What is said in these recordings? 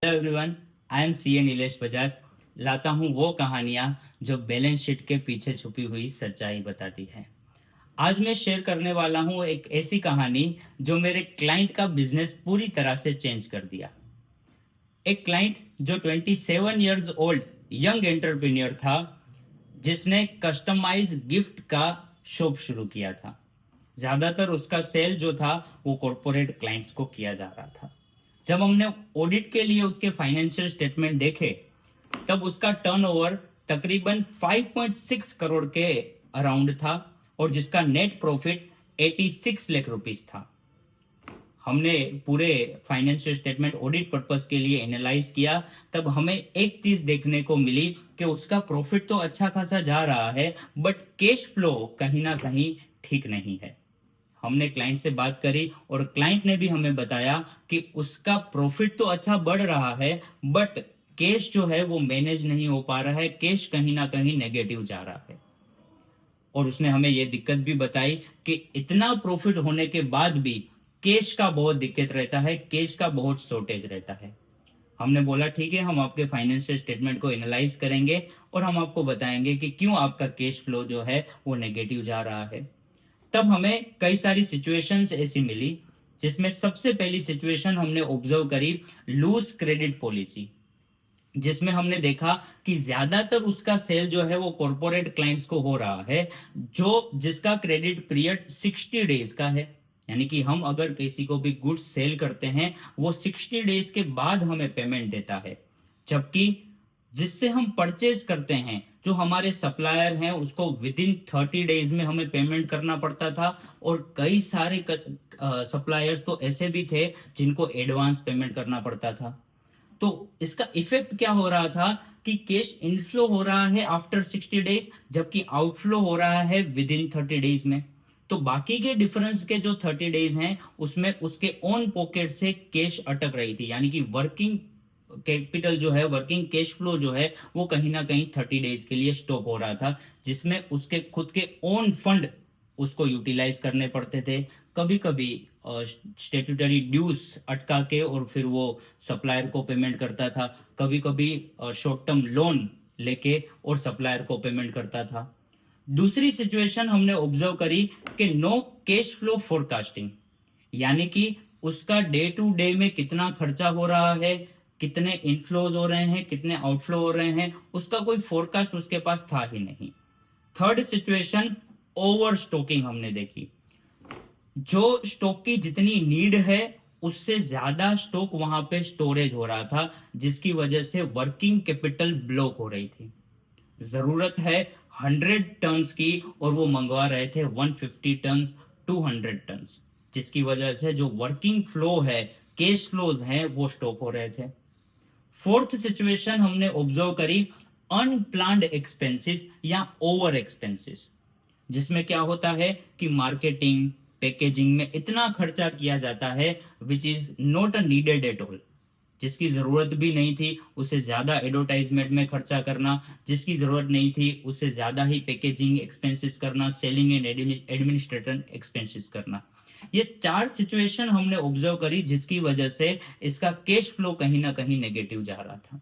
Hello everyone, I am C A Nilesh Bajaj. लाता हूँ वो कहानियाँ जो बैलेंस शीट के पीछे छुपी हुई सच्चाई बताती है। आज मैं शेयर करने वाला हूँ एक ऐसी कहानी जो मेरे क्लाइंट का बिजनेस पूरी तरह से चेंज कर दिया। एक क्लाइंट जो 27 इयर्स ओल्ड यंग एंटरप्रेन्योर था, जिसने कस्टमाइज गिफ्ट का शॉप शुरू किया था। ज्यादातर उसका सेल जो था वो कॉरपोरेट क्लाइंट्स को किया जा रहा था। जब हमने ऑडिट के लिए उसके फाइनेंशियल स्टेटमेंट देखे, तब उसका टर्नओवर तकरीबन 5.6 करोड़ के अराउंड था और जिसका नेट प्रॉफिट 86 लाख रुपीस था। हमने पूरे फाइनेंशियल स्टेटमेंट ऑडिट पर्पस के लिए एनालाइज किया, तब हमें एक चीज देखने को मिली कि उसका प्रॉफिट तो अच्छा खासा जा रहा है, बट कैश फ्लो कहीं ना कहीं ठीक नहीं है। हमने क्लाइंट से बात करी और क्लाइंट ने भी हमें बताया कि उसका प्रॉफिट तो अच्छा बढ़ रहा है, बट कैश जो है वो मैनेज नहीं हो पा रहा है, कैश कहीं ना कहीं नेगेटिव जा रहा है। और उसने हमें ये दिक्कत भी बताई कि इतना प्रॉफिट होने के बाद भी कैश का बहुत दिक्कत रहता है, कैश का बहुत शॉर्टेज रहता है। हमने बोला ठीक है, हम आपके फाइनेंशियल स्टेटमेंट को एनालाइज करेंगे और हम आपको बताएंगे कि क्यों आपका कैश फ्लो जो है वो नेगेटिव जा रहा है। तब हमें कई सारी सिचुएशंस ऐसी मिली, जिसमें सबसे पहली सिचुएशन हमने ऑब्जर्व करी लूज क्रेडिट पॉलिसी, जिसमें हमने देखा कि ज्यादातर उसका सेल जो है वो कॉरपोरेट क्लाइंट्स को हो रहा है, जो जिसका क्रेडिट पीरियड 60 डेज का है। यानी कि हम अगर किसी को भी गुड्स सेल करते हैं, वो 60 डेज के बाद हमें पेमेंट देता है। जबकि जिससे हम परचेज करते हैं, जो हमारे सप्लायर हैं, उसको विद इन 30 डेज में हमें पेमेंट करना पड़ता था। और कई सारे सप्लायर्स तो ऐसे भी थे जिनको एडवांस पेमेंट करना पड़ता था। तो इसका इफेक्ट क्या हो रहा था कि कैश इनफ्लो हो रहा है आफ्टर 60 डेज, जबकि आउटफ्लो हो रहा है विद इन 30 डेज में। तो बाकी के डिफरेंस के जो 30 डेज हैं, उसमें उसके ओन पॉकेट से कैश अटक रही थी। यानी कि वर्किंग कैपिटल जो है, वर्किंग कैश फ्लो जो है, वो कहीं ना कहीं 30 डेज के लिए स्टॉप हो रहा था, जिसमें उसके खुद के ओन फंड उसको यूटिलाइज करने पड़ते थे। कभी कभी स्टेट्यूटरी ड्यूज अटका के और फिर वो सप्लायर को पेमेंट करता था। कभी कभी शॉर्ट टर्म लोन लेके और सप्लायर को पेमेंट करता था। दूसरी सिचुएशन हमने ऑब्जर्व करी कि नो कैश फ्लो फोरकास्टिंग, यानी कि उसका डे टू डे में कितना खर्चा हो रहा है, कितने इनफ्लोज हो रहे हैं, कितने आउटफ्लो हो रहे हैं, उसका कोई फोरकास्ट उसके पास था ही नहीं। थर्ड सिचुएशन ओवर स्टॉकिंग हमने देखी। जो स्टॉक की जितनी नीड है, उससे ज्यादा स्टॉक वहां पे स्टोरेज हो रहा था, जिसकी वजह से वर्किंग कैपिटल ब्लॉक हो रही थी। जरूरत है 100 टन्स की और वो मंगवा रहे थे 150 टन्स, 200 टन्स, जिसकी वजह से जो वर्किंग फ्लो है, कैश फ्लोज हैं, वो स्टॉक हो रहे थे। फोर्थ सिचुएशन हमने ऑब्जर्व करी अनप्लान्ड एक्सपेंसेस या ओवर एक्सपेंसेस, जिसमें क्या होता है कि मार्केटिंग पैकेजिंग में इतना खर्चा किया जाता है which is not a needed at all. जिसकी जरूरत भी नहीं थी उससे ज्यादा एडवर्टाइजमेंट में खर्चा करना, जिसकी जरूरत नहीं थी उससे ज्यादा ही पैकेजिंग एक्सपेंसेस करना, सेलिंग एंड एडमिनिस्ट्रेशन एक्सपेंसेस करना। ये चार सिचुएशन हमने ऑब्जर्व करी, जिसकी वजह से इसका कैश फ्लो कहीं ना कहीं नेगेटिव जा रहा था।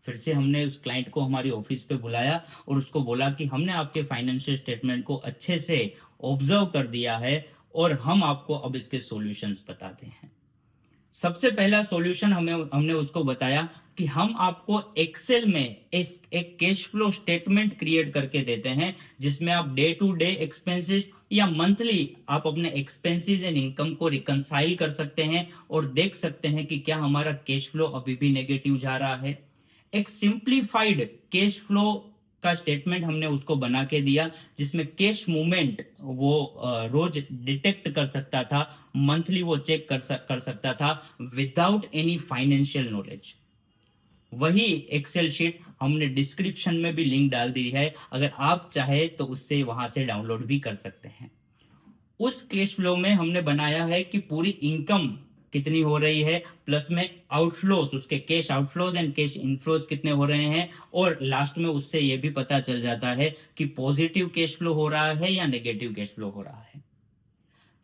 फिर से हमने उस क्लाइंट को हमारी ऑफिस पे बुलाया और उसको बोला कि हमने आपके फाइनेंशियल स्टेटमेंट को अच्छे से ऑब्जर्व कर दिया है और हम आपको अब इसके सॉल्यूशंस बताते हैं। सबसे पहला सॉल्यूशन हमने उसको बताया कि हम आपको एक्सेल में एक कैश फ्लो स्टेटमेंट क्रिएट करके देते हैं, जिसमें आप डे टू डे एक्सपेंसेस या मंथली आप अपने एक्सपेंसेस एंड इनकम को रिकंसाइल कर सकते हैं और देख सकते हैं कि क्या हमारा कैश फ्लो अभी भी नेगेटिव जा रहा है। एक सिंप्लीफाइड कैश फ्लो का स्टेटमेंट हमने उसको बना के दिया, जिसमें कैश मूवमेंट वो रोज डिटेक्ट कर सकता था, मंथली वो चेक कर सकता था विदाउट एनी फाइनेंशियल नॉलेज। वही एक्सेल शीट हमने डिस्क्रिप्शन में भी लिंक डाल दी है, अगर आप चाहे तो उससे वहां से डाउनलोड भी कर सकते हैं। उस कैश फ्लो में हमने बनाया है कि पूरी इनकम कितनी हो रही है, प्लस में आउटफ्लोज, उसके cash outflows and cash inflows कितने हो रहे हैं, और लास्ट में उससे यह भी पता चल जाता है कि पॉजिटिव कैश फ्लो हो रहा है या नेगेटिव कैश फ्लो हो रहा है।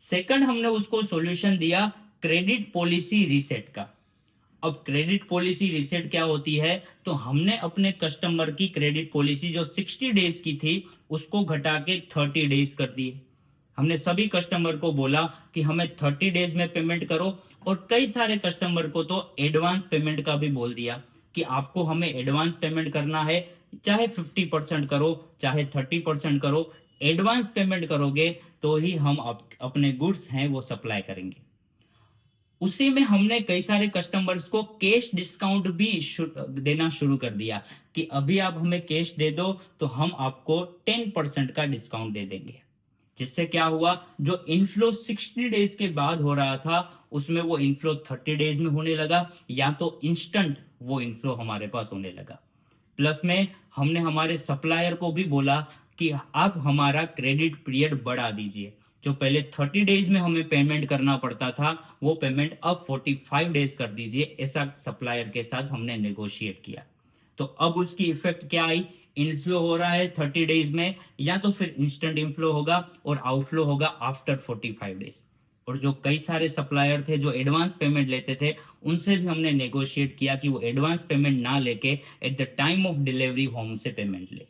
सेकंड हमने उसको सॉल्यूशन दिया क्रेडिट पॉलिसी रीसेट का। अब क्रेडिट पॉलिसी रीसेट क्या होती है, तो हमने अपने कस्टमर की क्रेडिट पॉलिसी जो 60 डेज की थी उसको घटा के 30 डेज कर दी। हमने सभी कस्टमर को बोला कि हमें 30 डेज में पेमेंट करो, और कई सारे कस्टमर को तो एडवांस पेमेंट का भी बोल दिया कि आपको हमें एडवांस पेमेंट करना है, चाहे 50% करो चाहे 30% करो, एडवांस पेमेंट करोगे तो ही हम अपने गुड्स हैं वो सप्लाई करेंगे। उसी में हमने कई सारे कस्टमर्स को कैश डिस्काउंट भी देना शुरू कर दिया कि अभी आप हमें कैश दे दो तो हम आपको 10% का डिस्काउंट दे देंगे। जिससे क्या हुआ, जो इनफ्लो 60 डेज के बाद हो रहा था उसमें वो इनफ्लो 30 डेज में होने लगा, या तो इंस्टेंट वो इनफ्लो हमारे पास होने लगा। प्लस में हमने हमारे सप्लायर को भी बोला कि आप हमारा क्रेडिट पीरियड बढ़ा दीजिए। जो पहले 30 डेज में हमें पेमेंट करना पड़ता था वो पेमेंट अब 45 डेज कर दीजिए, ऐसा सप्लायर के साथ हमने नेगोशिएट किया। तो अब उसकी इफेक्ट क्या आई, इनफ्लो हो रहा है 30 डेज में, या तो फिर इंस्टेंट इनफ्लो होगा और आउटफ्लो होगा आफ्टर 45 डेज। और जो कई सारे सप्लायर थे जो एडवांस पेमेंट लेते थे उनसे भी हमने नेगोशिएट किया कि वो एडवांस पेमेंट ना लेके at the time of delivery home से पेमेंट ले,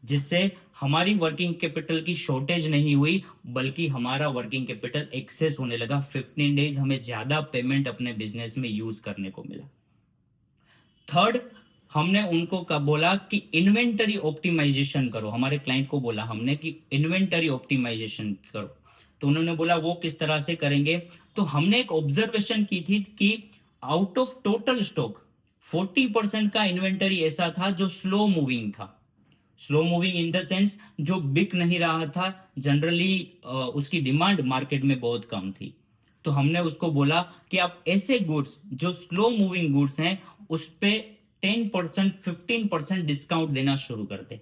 जिससे हमारी वर्किंग कैपिटल की शॉर्टेज नहीं हुई बल्कि हमारा वर्किंग कैपिटल एक्सेस होने लगा। 15 डेज हमें ज्यादा पेमेंट अपने बिजनेस में यूज करने को मिला। थर्ड, हमने उनको बोला कि इन्वेंटरी ऑप्टिमाइजेशन करो। हमारे क्लाइंट को बोला हमने कि इन्वेंटरी ऑप्टिमाइजेशन करो। तो उन्होंने बोला वो किस तरह से करेंगे, तो हमने एक ऑब्जर्वेशन की थी कि आउट ऑफ टोटल स्टॉक 40% का इन्वेंटरी ऐसा था जो स्लो मूविंग था। Slow moving in the sense जो बिक नहीं रहा था, जनरली उसकी डिमांड मार्केट में बहुत कम थी। तो हमने उसको बोला कि आप ऐसे गुड्स जो स्लो मूविंग गुड्स हैं उस पे 10% 15% डिस्काउंट देना शुरू कर दे।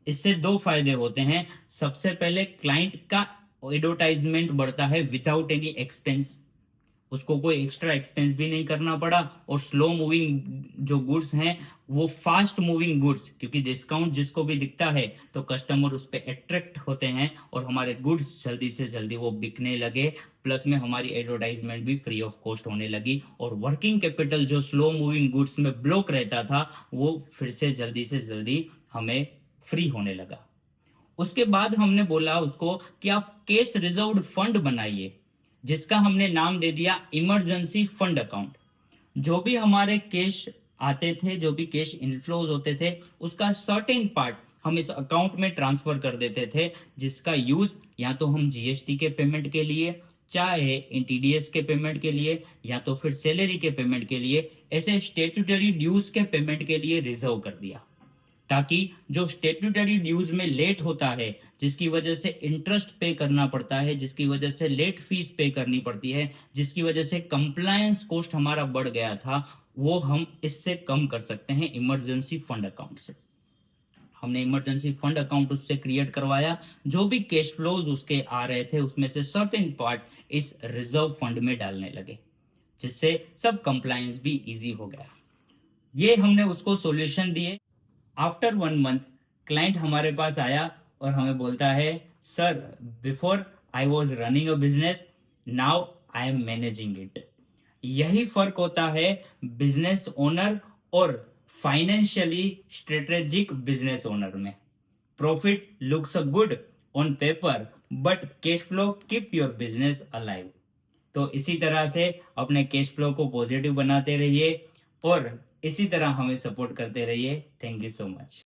इससे दो फायदे होते हैं। सबसे पहले क्लाइंट का एडवर्टाइजमेंट बढ़ता है विदाउट एनी एक्सपेंस, उसको कोई एक्स्ट्रा एक्सपेंस भी नहीं करना पड़ा। और स्लो मूविंग जो गुड्स हैं वो फास्ट मूविंग गुड्स, क्योंकि डिस्काउंट जिसको भी दिखता है तो कस्टमर उस पर अट्रैक्ट होते हैं और हमारे गुड्स जल्दी से जल्दी वो बिकने लगे। प्लस में हमारी एडवर्टाइजमेंट भी फ्री ऑफ कॉस्ट होने लगी और वर्किंग कैपिटल जो स्लो मूविंग गुड्स में ब्लॉक रहता था वो फिर से जल्दी हमें फ्री होने लगा। उसके बाद हमने बोला उसको कि आप कैश रिजर्व्ड फंड बनाइए, जिसका हमने नाम दे दिया इमरजेंसी फंड अकाउंट। जो भी हमारे कैश आते थे, जो भी कैश इनफ्लोज होते थे, उसका सर्टेन पार्ट हम इस अकाउंट में ट्रांसफर कर देते थे, जिसका यूज या तो हम जीएसटी के पेमेंट के लिए, चाहे टीडीएस के पेमेंट के लिए, या तो फिर सैलरी के पेमेंट के लिए, ऐसे स्टेट्यूटरी ड्यूज के पेमेंट के लिए रिजर्व कर दिया, ताकि जो स्टेट्यूटरी ड्यूज में लेट होता है, जिसकी वजह से इंटरेस्ट पे करना पड़ता है, जिसकी वजह से लेट फीस पे करनी पड़ती है, जिसकी वजह से कंप्लायंस कॉस्ट हमारा बढ़ गया था, वो हम इससे कम कर सकते हैं इमरजेंसी फंड अकाउंट से। हमने इमरजेंसी फंड अकाउंट उससे क्रिएट करवाया। जो भी कैश फ्लोज उसके आ रहे थे उसमें से सर्टेन पार्ट इस रिजर्व फंड में डालने लगे, जिससे सब कंप्लायंस भी इजी हो गया। ये हमने उसको सॉल्यूशन दिए। आफ्टर 1 मंथ क्लाइंट हमारे पास आया और हमें बोलता है, sir before I was running a business, now I am managing it. यही फर्क होता है बिजनेस ओनर और फाइनेंशियली स्ट्रेटेजिक बिजनेस ओनर में। Profit looks good on paper but cash flow keep your business alive. तो इसी तरह से अपने कैश फ्लो को पॉजिटिव बनाते रहिए और इसी तरह हमें सपोर्ट करते रहिए। Thank you so much.